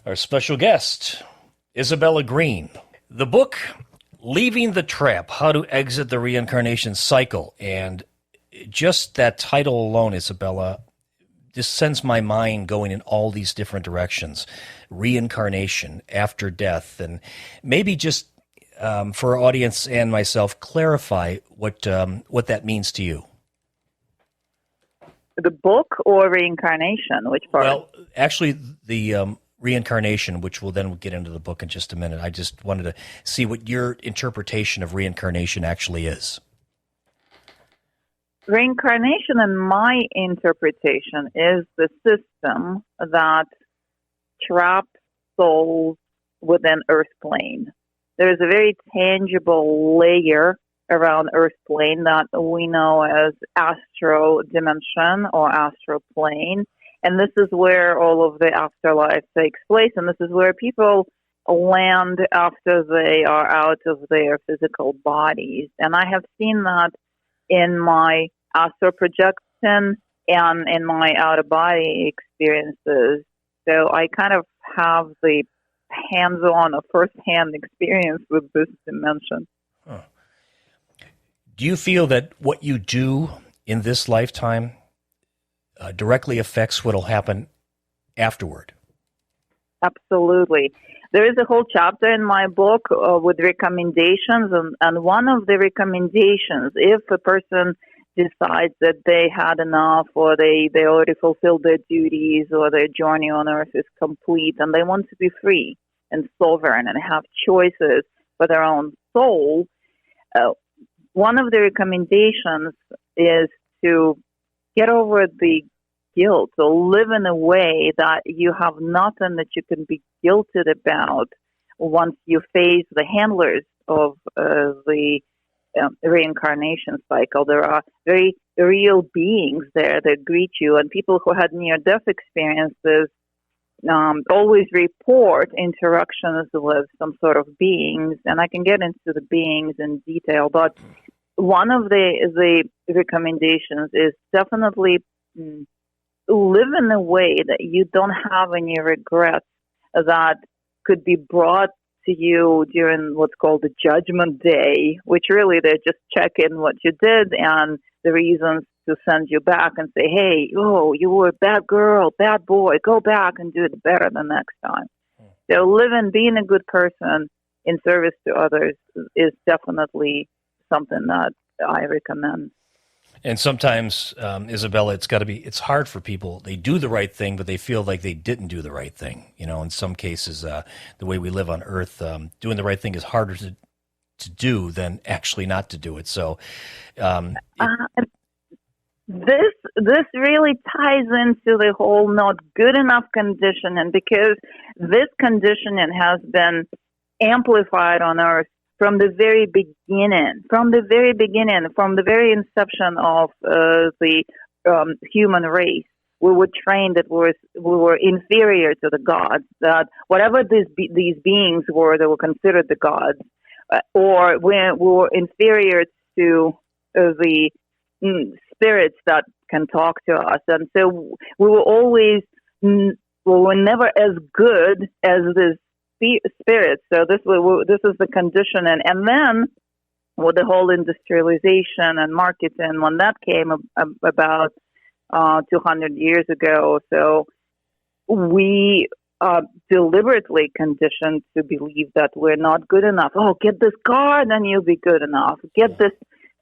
Our special guest, Isabella Green. The book, Leaving the Trap, How to Exit the Reincarnation Cycle. And just that title alone, Isabella, just sends my mind going in all these different directions. Reincarnation, after death, and maybe just for our audience and myself, clarify what that means to you. The book or reincarnation? Which part? Well, actually, the reincarnation, which we'll then get into the book in just a minute. I just wanted to see what your interpretation of reincarnation actually is. Reincarnation, in my interpretation, is the system that traps souls within Earth plane. There is a very tangible layer around Earth plane that we know as astral dimension or astral plane. And this is where all of the afterlife takes place. And this is where people land after they are out of their physical bodies. And I have seen that in my astral projection and in my out-of-body experiences. So I kind of have the hands-on or first-hand experience with this dimension. Huh. Do you feel that what you do in this lifetime directly affects what will happen afterward? Absolutely. There is a whole chapter in my book with recommendations, and one of the recommendations, if a person decides that they had enough or they already fulfilled their duties or their journey on Earth is complete and they want to be free and sovereign and have choices for their own soul, one of the recommendations is to get over the guilt or live in a way that you have nothing that you can be guilted about once you face the handlers of the reincarnation cycle. There are very real beings there that greet you, and people who had near-death experiences always report interactions with some sort of beings, and I can get into the beings in detail, but one of the recommendations is definitely live in a way that you don't have any regrets that could be brought to you during what's called the judgment day, which really they're just checking what you did and the reasons to send you back and say, hey, you were a bad girl, bad boy, go back and do it better the next time. So being a good person in service to others is definitely something that I recommend. And sometimes, Isabella, it's hard for people. They do the right thing, but they feel like they didn't do the right thing. You know, in some cases, the way we live on Earth, doing the right thing is harder to do than actually not to do it. So, this really ties into the whole not good enough conditioning, because this conditioning has been amplified on Earth from the very beginning, from the very inception of the human race. We were trained that we were inferior to the gods, that whatever these beings were, they were considered the gods, or we were inferior to the spirits that can talk to us. And so we were never as good as this spirits. So this is the conditioning. And then with the whole industrialization and marketing, when that came about 200 years ago, so we deliberately conditioned to believe that we're not good enough. Oh, get this car, then you'll be good enough. Get this,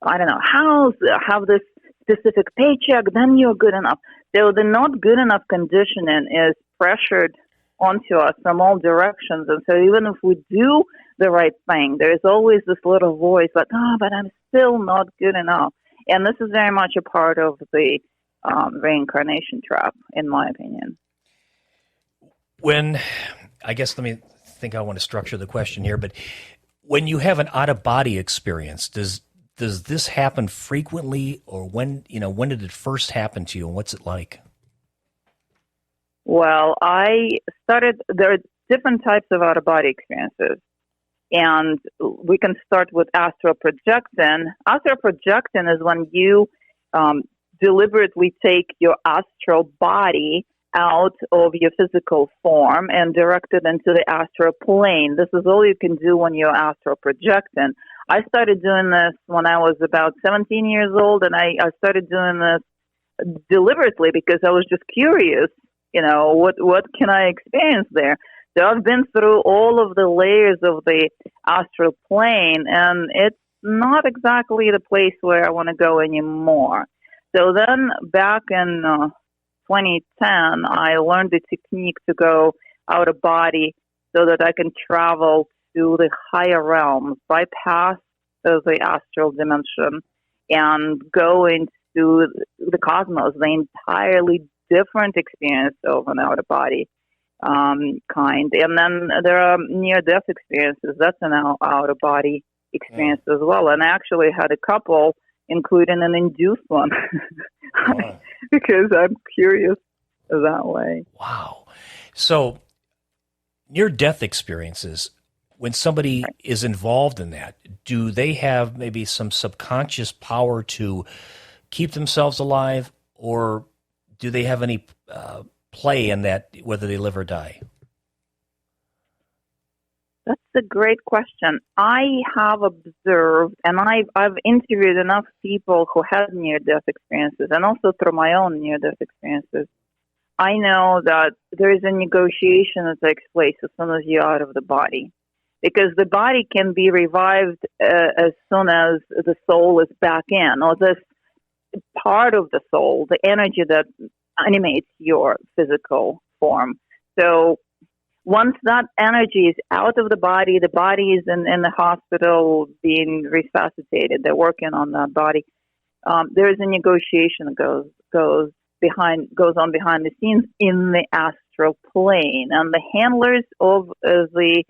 house, have this specific paycheck, then you're good enough. So the not good enough conditioning is pressured onto us from all directions. And so even if we do the right thing, there is always this little voice like, but I'm still not good enough. And this is very much a part of the reincarnation trap, in my opinion. I want to structure the question here, but when you have an out-of-body experience, does this happen frequently, or when did it first happen to you, and what's it like? Well, there are different types of out-of-body experiences, and we can start with astral projection. Astral projection is when you deliberately take your astral body out of your physical form and directed into the astral plane. This is all you can do when you're astral projecting. I started doing this when I was about 17 years old, and I started doing this deliberately because I was just curious, what can I experience there? So I've been through all of the layers of the astral plane, and it's not exactly the place where I want to go anymore. So then back in 2010, I learned the technique to go out of body so that I can travel to the higher realms, bypass the astral dimension, and go into the cosmos, the entirely different experience of an out of body kind. And then there are near-death experiences. That's an out of body experience as well. And I actually had a couple, including an induced one, because I'm curious that way. Wow. So near-death experiences, when somebody is involved in that, do they have maybe some subconscious power to keep themselves alive, or do they have any play in that, whether they live or die? That's a great question. I have observed, and I've interviewed enough people who had near-death experiences, and also through my own near-death experiences. I know that there is a negotiation that takes place as soon as you're out of the body, because the body can be revived as soon as the soul is back in, or this part of the soul, the energy that animates your physical form. So once that energy is out of the body is in the hospital being resuscitated. They're working on that body. There is a negotiation that goes on behind the scenes in the astral plane, and the handlers of the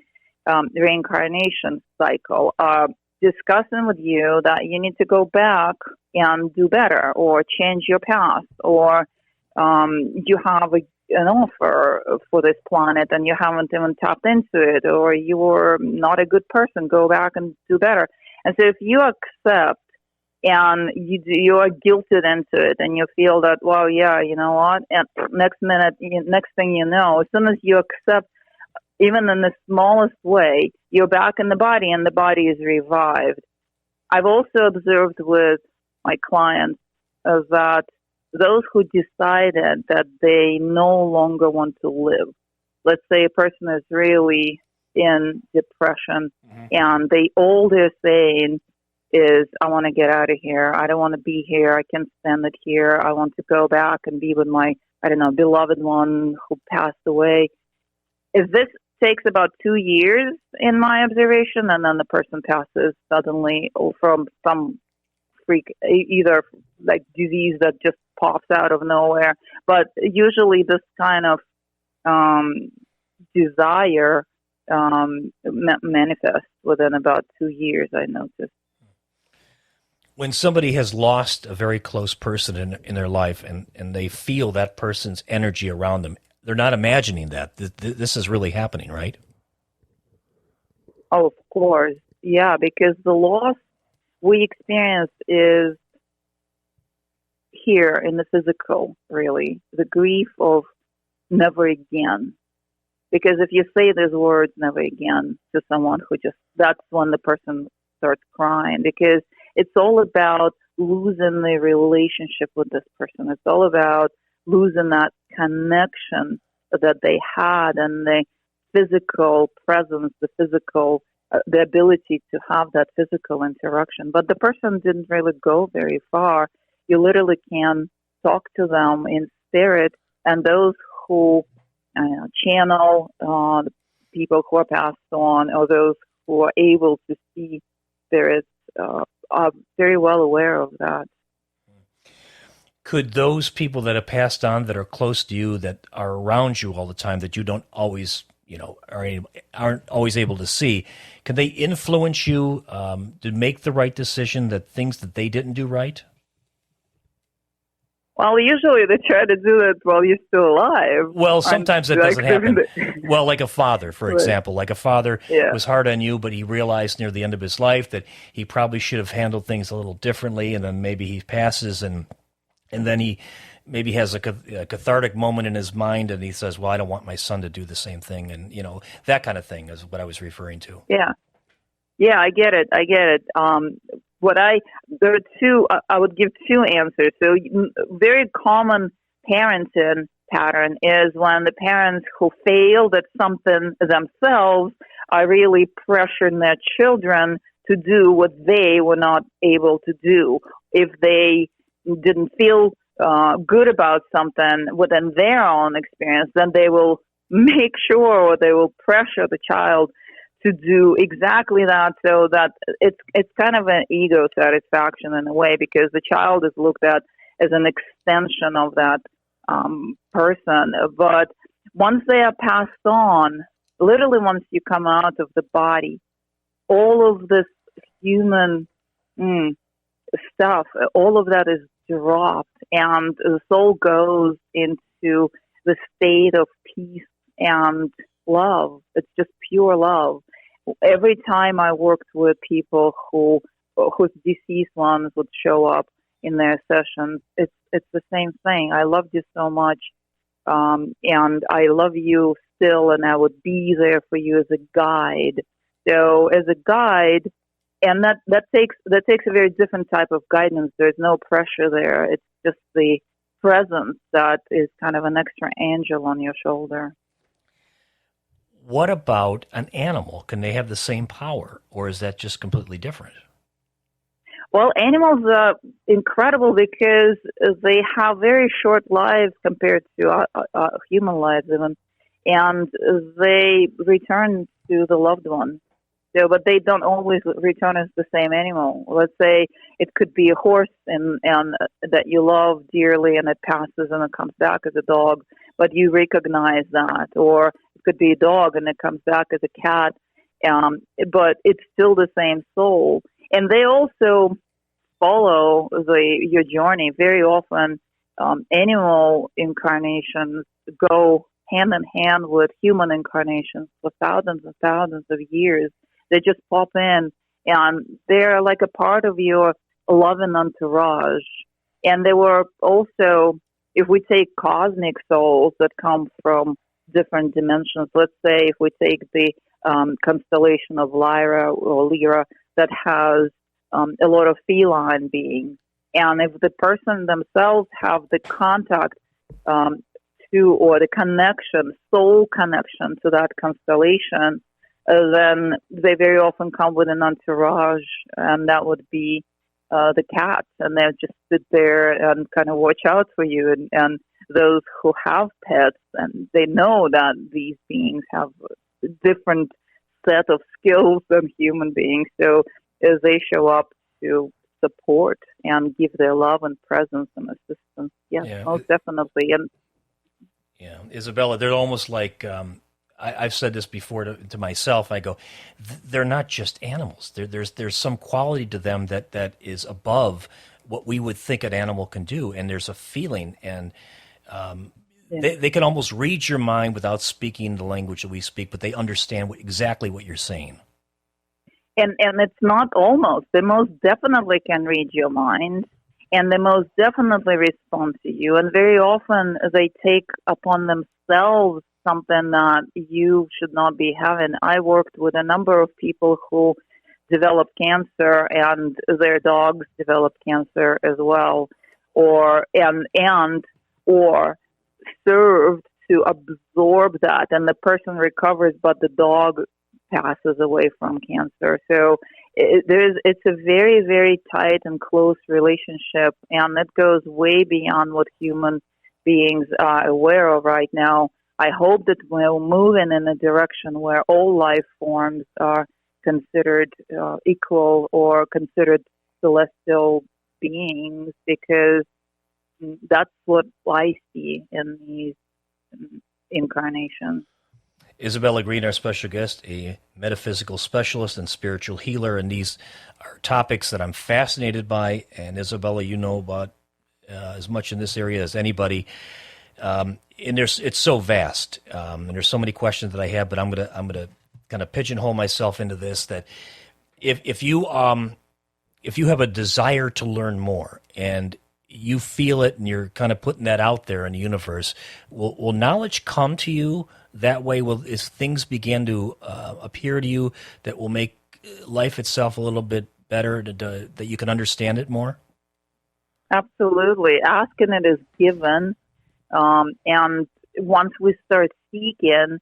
reincarnation cycle are discussing with you that you need to go back and do better, or change your past, or you have an offer for this planet and you haven't even tapped into it, or you were not a good person, go back and do better. And so if you accept and you are guilted into it, and you feel that, well, yeah, you know what, and next thing you know, as soon as you accept, even in the smallest way, you're back in the body and the body is revived. I've also observed with my clients that those who decided that they no longer want to live, let's say a person is really in depression, and all they're saying is, I want to get out of here. I don't want to be here. I can't stand it here. I want to go back and be with my, beloved one who passed away. If this takes about 2 years in my observation, and then the person passes suddenly from some freak, either like disease that just pops out of nowhere. But usually this kind of desire manifests within about 2 years, I noticed. When somebody has lost a very close person in their life, and they feel that person's energy around them, they're not imagining that. This is really happening, right? Oh, of course. Yeah, because the loss we experience is here in the physical, really. The grief of never again. Because if you say those words, never again, to someone that's when the person starts crying, because it's all about losing the relationship with this person. It's all about losing that connection that they had, and the physical presence, the ability to have that physical interaction. But the person didn't really go very far. You literally can talk to them in spirit, and those who channel the people who are passed on, or those who are able to see spirits, are very well aware of that. Could those people that have passed on, that are close to you, that are around you all the time, that you don't always, aren't always able to see, can they influence you to make the right decision, that things that they didn't do right? Well, usually they try to do that while you're still alive. Well, sometimes that doesn't happen. Well, like a father, for example. Like a father was hard on you, but he realized near the end of his life that he probably should have handled things a little differently, and then maybe he passes, and then he maybe has a cathartic moment in his mind, and he says, well, I don't want my son to do the same thing. And, that kind of thing is what I was referring to. Yeah. Yeah, I get it. There are two, I would give two answers. So very common parenting pattern is when the parents who failed at something themselves are really pressuring their children to do what they were not able to do. If they didn't feel good about something within their own experience, then they will make sure, or they will pressure the child to do exactly that, so that it's kind of an ego satisfaction in a way, because the child is looked at as an extension of that person. But once they are passed on, literally once you come out of the body, all of this human stuff, all of that is dropped, and the soul goes into the state of peace and love. It's just pure love. Every time I worked with people whose deceased ones would show up in their sessions, it's the same thing. I loved you so much, and I love you still, and I would be there for you as a guide. So as a guide, and that takes a very different type of guidance. There's no pressure there. It's just the presence that is kind of an extra angel on your shoulder. What about an animal? Can they have the same power, or is that just completely different? Well, animals are incredible because they have very short lives compared to human lives even, and they return to the loved one. So, but they don't always return as the same animal. Let's say it could be a horse and that you love dearly, and it passes and it comes back as a dog, but you recognize that. Or it could be a dog and it comes back as a cat, but it's still the same soul. And they also follow your journey. Very often, animal incarnations go hand in hand with human incarnations for thousands and thousands of years. They just pop in, and they're like a part of your loving entourage. And there were also, if we take cosmic souls that come from different dimensions, let's say if we take the constellation of Lyra that has a lot of feline beings, and if the person themselves have the contact to, or the connection, soul connection to that constellation, then they very often come with an entourage, and that would be the cats, and they'll just sit there and kind of watch out for you. And those who have pets, and they know that these beings have a different set of skills than human beings. So as they show up to support and give their love and presence and assistance, yes, yeah, most definitely. And yeah, Isabella, they're almost like. I've said this before to myself. I go, they're not just animals. There's some quality to them that is above what we would think an animal can do, and there's a feeling, and they can almost read your mind without speaking the language that we speak, but they understand exactly what you're saying. And it's not almost. They most definitely can read your mind, and they most definitely respond to you. And very often they take upon themselves something that you should not be having. I worked with a number of people who developed cancer, and their dogs developed cancer as well, or served to absorb that, and the person recovers, but the dog passes away from cancer. So it's a very, very tight and close relationship, and it goes way beyond what human beings are aware of right now. I hope that we'll move in a direction where all life forms are considered equal or considered celestial beings, because that's what I see in these incarnations. Isabella Green, our special guest, a metaphysical specialist and spiritual healer, and these are topics that I'm fascinated by. And Isabella, you know about as much in this area as anybody. And it's so vast, and there's so many questions that I have, but I'm gonna kind of pigeonhole myself into this. That if you have a desire to learn more, and you feel it and you're kind of putting that out there in the universe. Will knowledge come to you that way? As things begin to appear to you that will make life itself a little bit better, that you can understand it more? Absolutely. Asking it is given. And once we start seeking,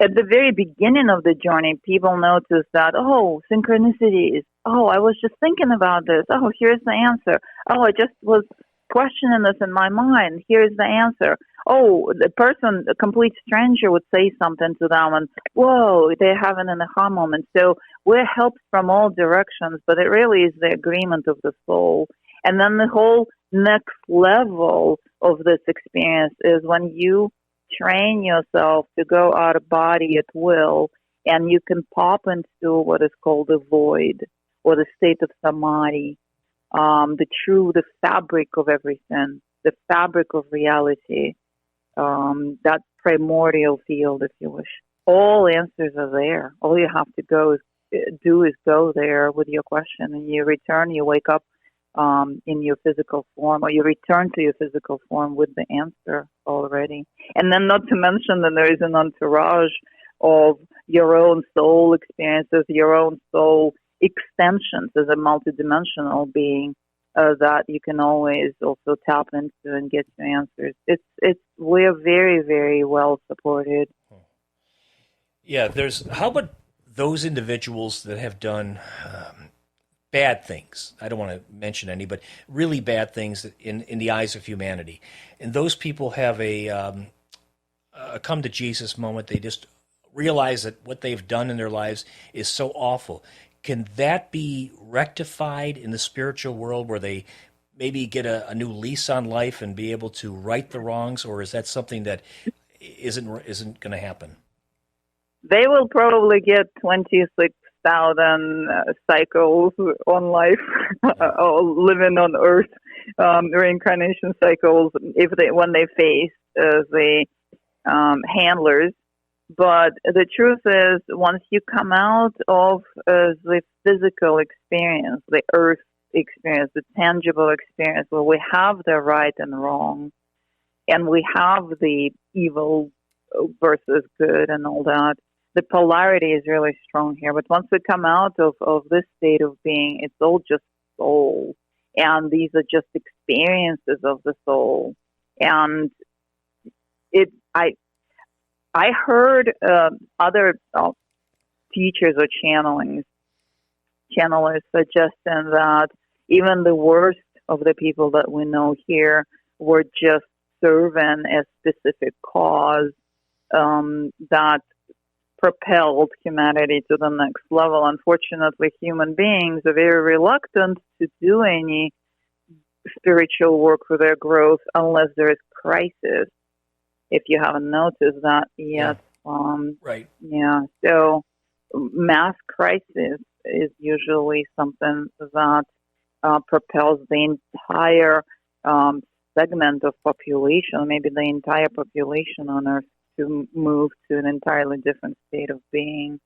at the very beginning of the journey, people notice that, oh, synchronicities. Oh, I was just thinking about this. Oh, here's the answer. Oh, I just was questioning this in my mind. Here's the answer. Oh, the person, a complete stranger, would say something to them, and whoa, they're having an aha moment. So we're helped from all directions, but it really is the agreement of the soul. And then the whole next level of this experience is when you train yourself to go out of body at will, and you can pop into what is called a void or the state of samadhi, the fabric of everything, the fabric of reality, that primordial field, if you wish. All answers are there. All you have to do is go there with your question, and you return, you wake up in your physical form, or you return to your physical form with the answer already. And then not to mention that there is an entourage of your own soul experiences, your own soul extensions as a multidimensional being that you can always also tap into and get your answers. We're very, very well supported. Yeah, how about those individuals that have done bad things? I don't want to mention any, but really bad things in the eyes of humanity. And those people have a come to Jesus moment. They just realize that what they've done in their lives is so awful. Can that be rectified in the spiritual world where they maybe get a new lease on life and be able to right the wrongs, or is that something that isn't going to happen? They will probably get 26,000 cycles on life, or living on Earth, reincarnation cycles when they face the handlers. But the truth is, once you come out of the physical experience, the earth experience, the tangible experience, where we have the right and wrong, and we have the evil versus good and all that, the polarity is really strong here. But once we come out of this state of being, it's all just soul. And these are just experiences of the soul. And I heard other teachers or channelers suggesting that even the worst of the people that we know here were just serving a specific cause that propelled humanity to the next level. Unfortunately, human beings are very reluctant to do any spiritual work for their growth unless there is crisis. If you haven't noticed that yet. Right. Yeah. So mass crisis is usually something that propels the entire segment of population, maybe the entire population on Earth, to move to an entirely different state of being.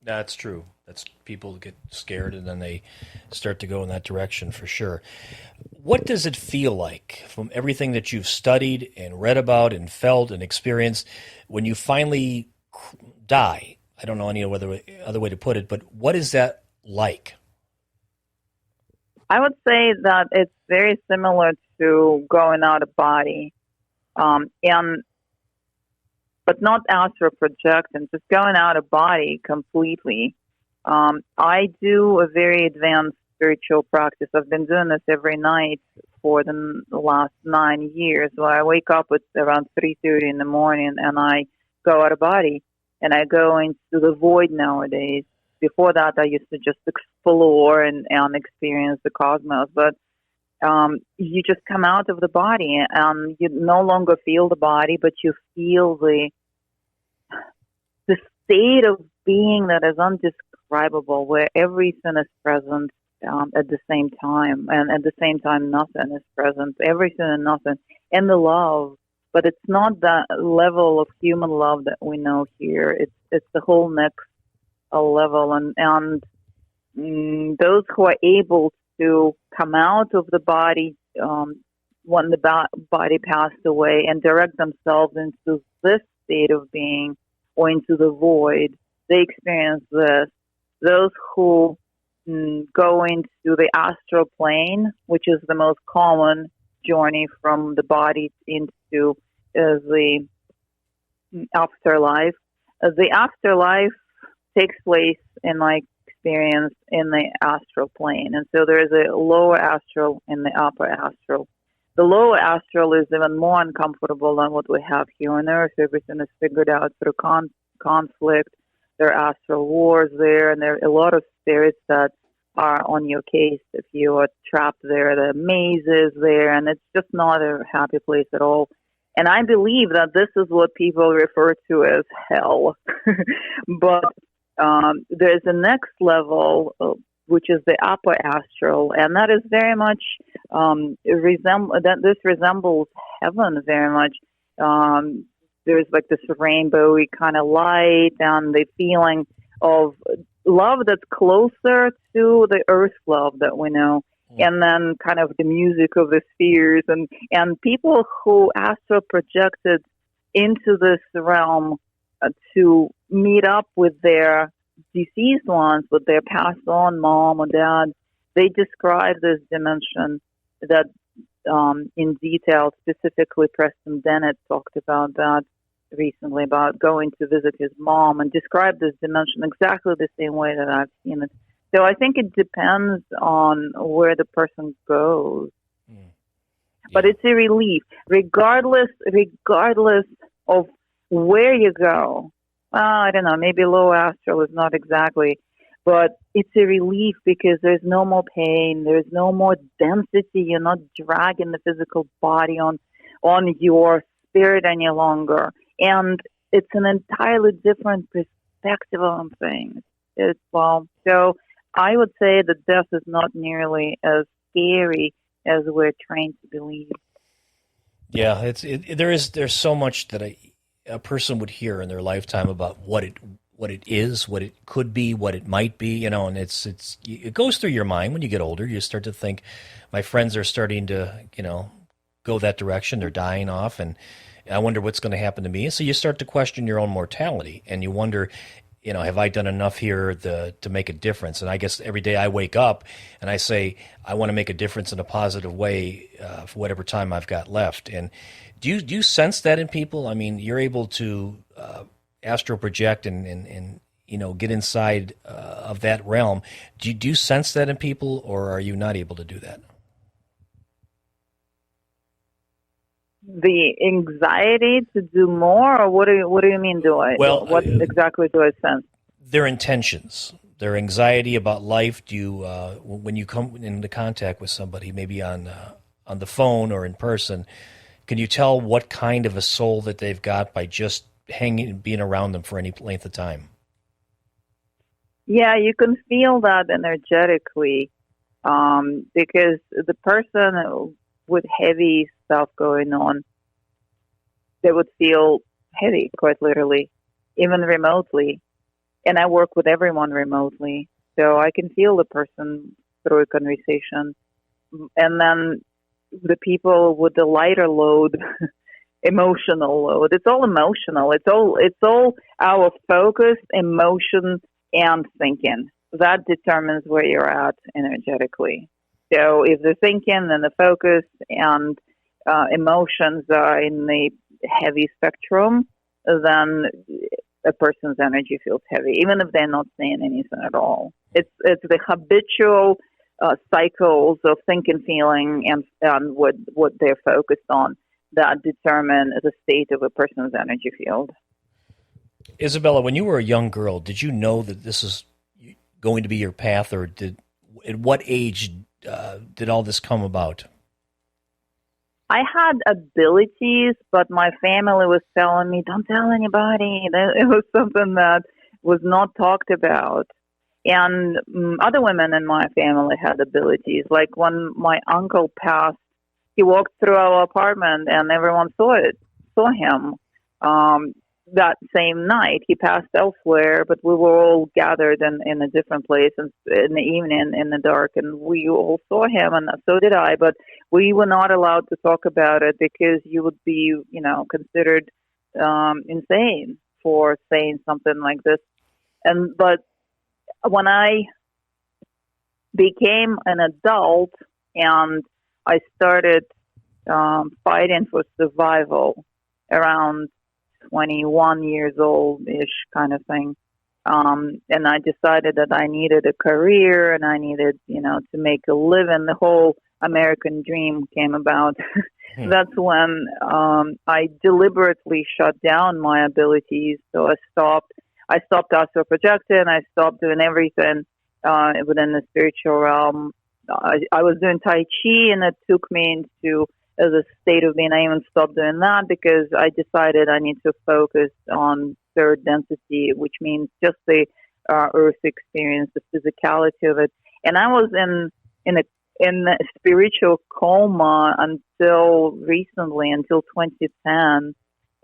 That's true. That's people get scared and then they start to go in that direction for sure. What does it feel like from everything that you've studied and read about and felt and experienced when you finally die? I don't know any other way to put it, but what is that like? I would say that it's very similar to going out of body, but not astral projection, just going out of body completely. I do a very advanced spiritual practice. I've been doing this every night for the last 9 years. Where I wake up at around 3:30 in the morning and I go out of body and I go into the void nowadays. Before that, I used to just explore and experience the cosmos. But you just come out of the body and you no longer feel the body, but you feel the state of being that is undescribable, where everything is present at the same time, and at the same time nothing is present, everything and nothing, and the love. But it's not that level of human love that we know here. It's the whole next level, and those who are able to come out of the body when the body passed away and direct themselves into this state of being or into the void. They experience this. Those who go into the astral plane, which is the most common journey from the body into the afterlife. The afterlife takes place, in my experience, in the astral plane. And so there is a lower astral and the upper astral. The lower astral is even more uncomfortable than what we have here on Earth. Everything is figured out through conflict. There are astral wars there, and there are a lot of spirits that are on your case if you are trapped there. There are mazes there, and it's just not a happy place at all. And I believe that this is what people refer to as hell. But there's a next level, which is the upper astral, and that is very much this resembles heaven very much. There's like this rainbowy kind of light and the feeling of love that's closer to the earth love that we know. And then kind of the music of the spheres and people who astral projected into this realm to meet up with their deceased ones, with their passed on mom or dad, they describe this dimension that in detail. Specifically, Preston Dennett talked about that recently, about going to visit his mom, and described this dimension exactly the same way that I've seen it. So I think it depends on where the person goes. Yeah. But it's a relief, regardless of where you go. I don't know, maybe low astral is not exactly, but it's a relief because there's no more pain, there's no more density. You're not dragging the physical body on your spirit any longer, and it's an entirely different perspective on things. So I would say that death is not nearly as scary as we're trained to believe. Yeah, there's so much that a person would hear in their lifetime about what it is, what it could be, what it might be, and it goes through your mind when you get older. You start to think, my friends are starting to, go that direction. They're dying off, and I wonder what's going to happen to me. So you start to question your own mortality, and you wonder, have I done enough here to make a difference? And I guess every day I wake up and I say, I want to make a difference in a positive way for whatever time I've got left. And do you sense that in people? I mean, you're able to astral project and get inside of that realm. Do you sense that in people, or are you not able to do that? The anxiety to do more, or what do you mean? What exactly do I sense? Their intentions, their anxiety about life. Do you, when you come into contact with somebody, maybe on the phone or in person, can you tell what kind of a soul that they've got by just being around them for any length of time? Yeah, you can feel that energetically, because the person with heavy stuff going on, they would feel heavy, quite literally, even remotely. And I work with everyone remotely, so I can feel the person through a conversation. And then the people with the lighter load, emotional load, it's all emotional. It's all our focus, emotion, and thinking. That determines where you're at energetically. So if the thinking and the focus and emotions are in the heavy spectrum, then a person's energy feels heavy, even if they're not saying anything at all. It's the habitual cycles of thinking, feeling, and what they're focused on that determine the state of a person's energy field. Isabella, when you were a young girl, did you know that this is going to be your path, or at what age did all this come about? I had abilities, but my family was telling me, don't tell anybody. It was something that was not talked about. And other women in my family had abilities. Like when my uncle passed, he walked through our apartment and everyone saw him. that same night. He passed elsewhere, but we were all gathered in a different place in the evening in the dark, and we all saw him, and so did I. But we were not allowed to talk about it because you would be, considered insane for saying something like this. But when I became an adult and I started fighting for survival around 21 years old-ish kind of thing. And I decided that I needed a career and I needed, to make a living. The whole American dream came about. That's when I deliberately shut down my abilities. So I stopped astral projecting. I stopped doing everything within the spiritual realm. I was doing Tai Chi, and it took me into as a state of being. I even stopped doing that because I decided I need to focus on third density, which means just the earth experience, the physicality of it. And I was in a spiritual coma until recently, until 2010.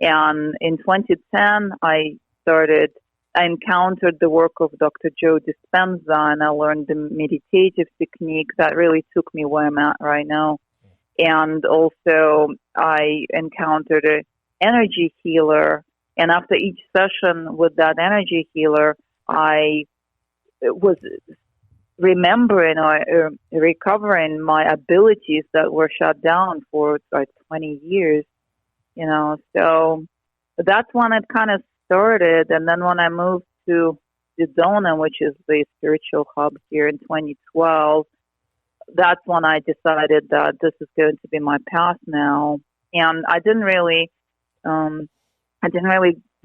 And in 2010, I encountered the work of Dr. Joe Dispenza, and I learned the meditative technique that really took me where I'm at right now. And also, I encountered an energy healer. And after each session with that energy healer, I was remembering or recovering my abilities that were shut down for like 20 years, So that's when it kind of started. And then when I moved to Sedona, which is the spiritual hub here in 2012, that's when I decided that this is going to be my path now. And I didn't really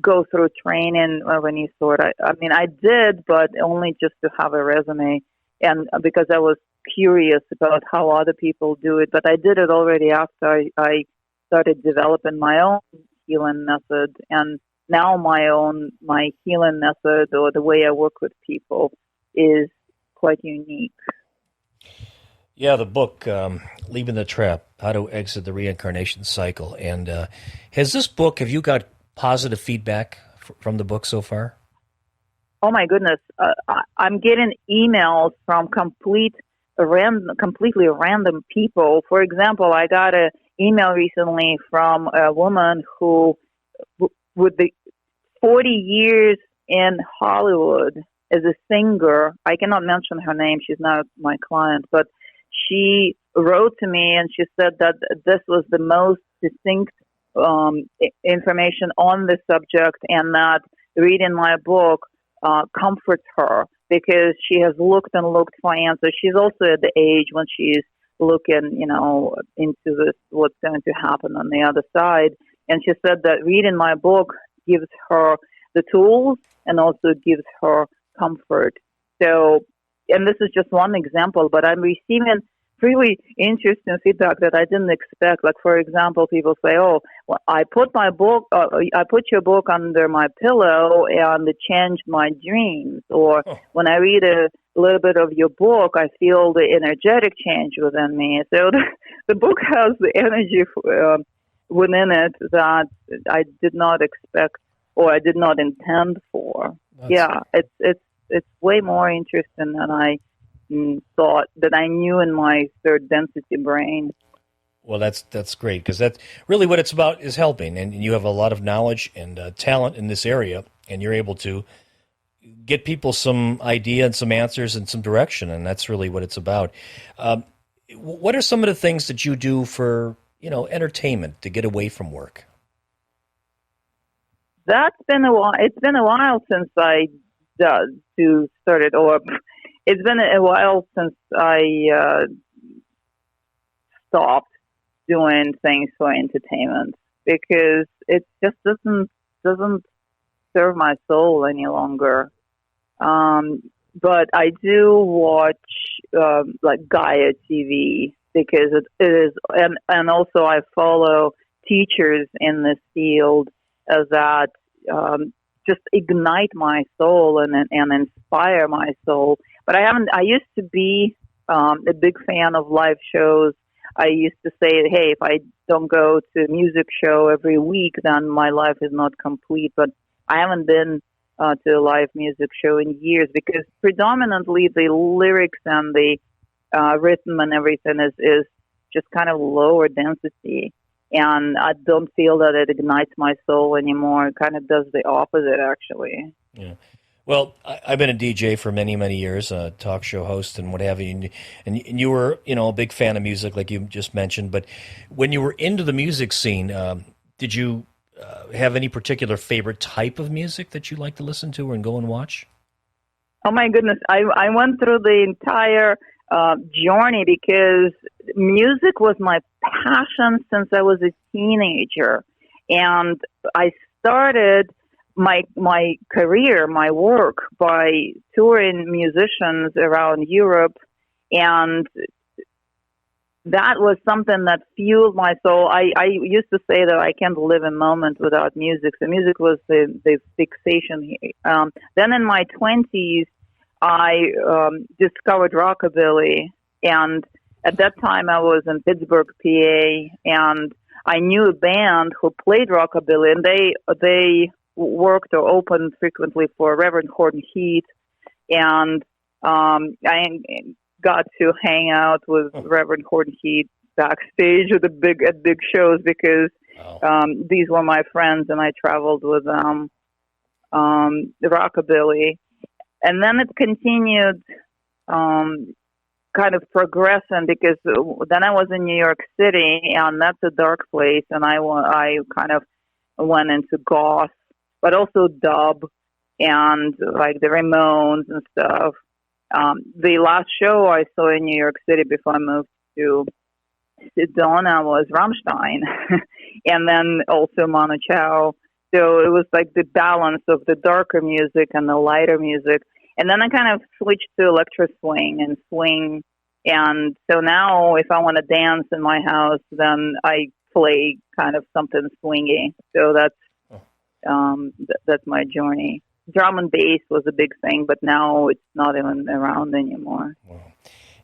go through training of any sort. I mean, I did, but only just to have a resume, and because I was curious about how other people do it. But I did it already after I started developing my own healing method, and now my healing method or the way I work with people is quite unique. Yeah, the book, Leaving the Trap, How to Exit the Reincarnation Cycle. And have you got positive feedback from the book so far? Oh, my goodness. I'm getting emails from completely random people. For example, I got an email recently from a woman who, with the 40 years in Hollywood as a singer, I cannot mention her name, she's not my client, but she wrote to me and she said that this was the most distinct information on the subject, and that reading my book comforts her because she has looked and looked for answers. She's also at the age when she's looking, into this, what's going to happen on the other side. And she said that reading my book gives her the tools and also gives her comfort. So, and this is just one example, but I'm receiving really interesting feedback that I didn't expect. Like, for example, people say, "Oh, well, I put your book under my pillow and it changed my dreams." Or when I read a little bit of your book, I feel the energetic change within me. So the book has the energy within it that I did not expect or I did not intend for. It's way more interesting than I thought, that I knew in my third density brain. Well, that's great, because that's really what it's about, is helping, and you have a lot of knowledge and talent in this area, and you're able to get people some idea and some answers and some direction, and that's really what it's about. What are some of the things that you do for entertainment to get away from work? That's been a while. It's been a while since I started, or it's been a while since I stopped doing things for entertainment, because it just doesn't serve my soul any longer. But I do watch like Gaia TV, because it is, and also I follow teachers in this field that just ignite my soul and inspire my soul. But I used to be a big fan of live shows. I used to say, hey, if I don't go to a music show every week, then my life is not complete. But I haven't been to a live music show in years because predominantly the lyrics and the rhythm and everything is just kind of lower density. And I don't feel that it ignites my soul anymore. It kind of does the opposite, actually. Yeah. Well, I've been a DJ for many, many years, a talk show host and what have you. And you were, a big fan of music, like you just mentioned. But when you were into the music scene, did you have any particular favorite type of music that you like to listen to and go and watch? Oh, my goodness. I went through the entire journey because music was my passion since I was a teenager. And I started my career, my work, by touring musicians around Europe, and that was something that fueled my soul. I used to say that I can't live a moment without music. So music was the fixation. Then in my 20s, I discovered rockabilly, and at that time I was in Pittsburgh, PA, and I knew a band who played rockabilly, and they worked or opened frequently for Reverend Horton Heat, and I got to hang out with Reverend Horton Heat backstage at big shows because these were my friends, and I traveled with them. The rockabilly. And then it continued kind of progressing because then I was in New York City, and that's a dark place, and I kind of went into goth, but also dub and like the Ramones and stuff. The last show I saw in New York City before I moved to Sedona was Rammstein, and then also Manu Chao. So it was like the balance of the darker music and the lighter music. And then I kind of switched to electro swing and swing. And so now if I want to dance in my house, then I play kind of something swingy. So that's my journey. Drum and bass was a big thing, but now it's not even around anymore. Wow.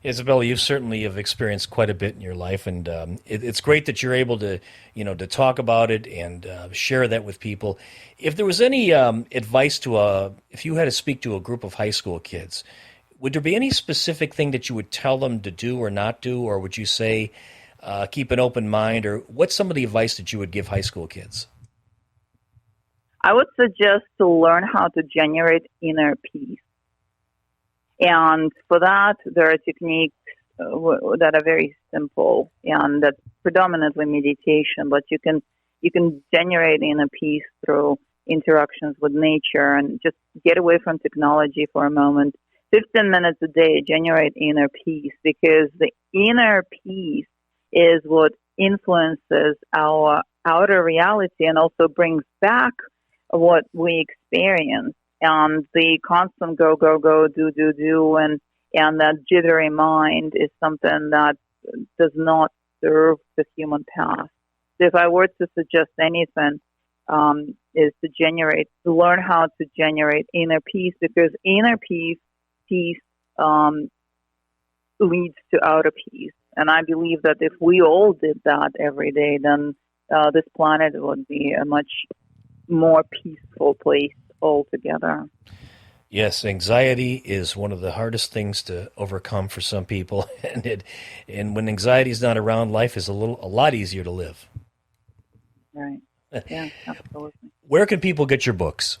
Isabella, you certainly have experienced quite a bit in your life, and it's great that you're able to, to talk about it and share that with people. If there was any advice if you had to speak to a group of high school kids, would there be any specific thing that you would tell them to do or not do, or would you say keep an open mind, or what's some of the advice that you would give high school kids? I would suggest to learn how to generate inner peace. And for that, there are techniques that are very simple, and that's predominantly meditation. But you can generate inner peace through interactions with nature, and just get away from technology for a moment. 15 minutes a day, generate inner peace, because the inner peace is what influences our outer reality and also brings back what we experience. And the constant go, do, and that jittery mind is something that does not serve the human past. So if I were to suggest anything, is to learn how to generate inner peace, because inner peace leads to outer peace. And I believe that if we all did that every day, then this planet would be a much more peaceful place altogether. Yes, anxiety is one of the hardest things to overcome for some people, and when anxiety is not around, life is a lot easier to live. Right. Yeah, absolutely. Where can people get your books?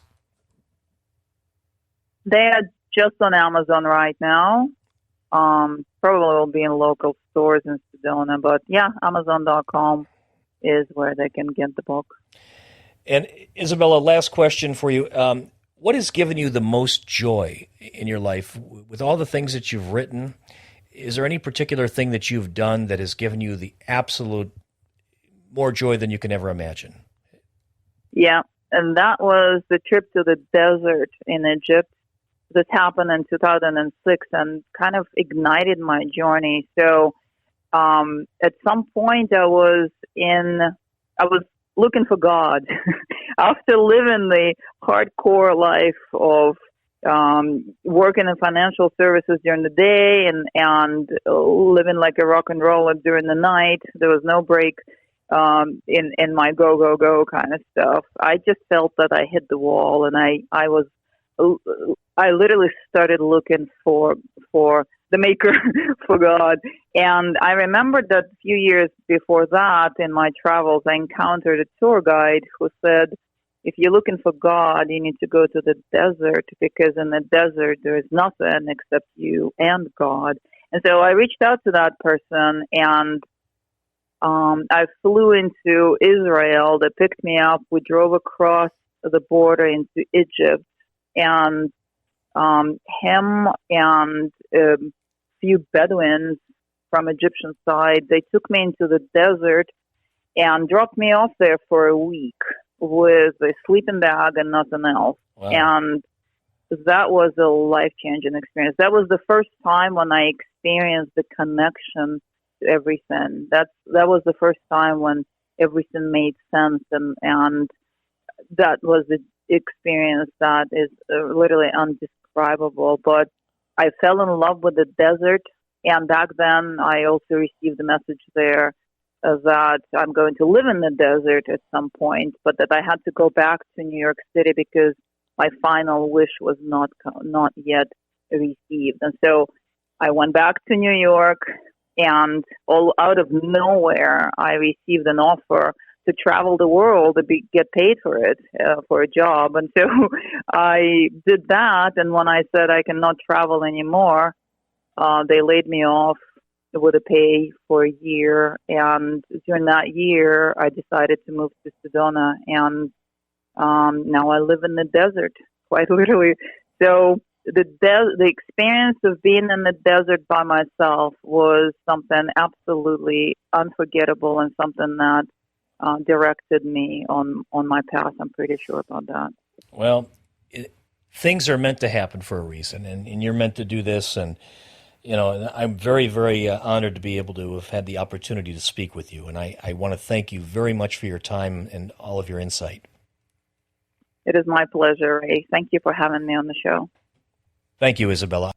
They are just on Amazon right now. Probably will be in local stores in Sedona, but yeah, Amazon.com is where they can get the book. And Isabella, last question for you. What has given you the most joy in your life? With all the things that you've written, is there any particular thing that you've done that has given you the absolute more joy than you can ever imagine? Yeah, and that was the trip to the desert in Egypt. This happened in 2006 and kind of ignited my journey. So at some point I was looking for God after living the hardcore life of working in financial services during the day and living like a rock and roller during the night. There was no break in my go kind of stuff. I just felt that I hit the wall, and I literally started looking for the maker, for God. And I remembered that a few years before that, in my travels, I encountered a tour guide who said, if you're looking for God, you need to go to the desert, because in the desert there is nothing except you and God. And so I reached out to that person, and I flew into Israel. They picked me up. We drove across the border into Egypt, and him and a few Bedouins from Egyptian side, they took me into the desert and dropped me off there for a week with a sleeping bag and nothing else. Wow. And that was a life-changing experience. That was the first time when I experienced the connection to everything. That was the first time when everything made sense, and that was the experience that is literally indescribable. But I fell in love with the desert, and back then I also received a message there that I'm going to live in the desert at some point, but that I had to go back to New York City because my final wish was not yet received. And so I went back to New York, and all out of nowhere, I received an offer to travel the world to get paid for it, for a job. And so I did that, and when I said I cannot travel anymore, they laid me off with a pay for a year. And during that year, I decided to move to Sedona, and now I live in the desert, quite literally. So the experience of being in the desert by myself was something absolutely unforgettable, and something that directed me on my path. I'm pretty sure about that. Well, things are meant to happen for a reason, and you're meant to do this. And and I'm very, very honored to be able to have had the opportunity to speak with you. And I want to thank you very much for your time and all of your insight. It is my pleasure, Ray. Thank you for having me on the show. Thank you, Isabella.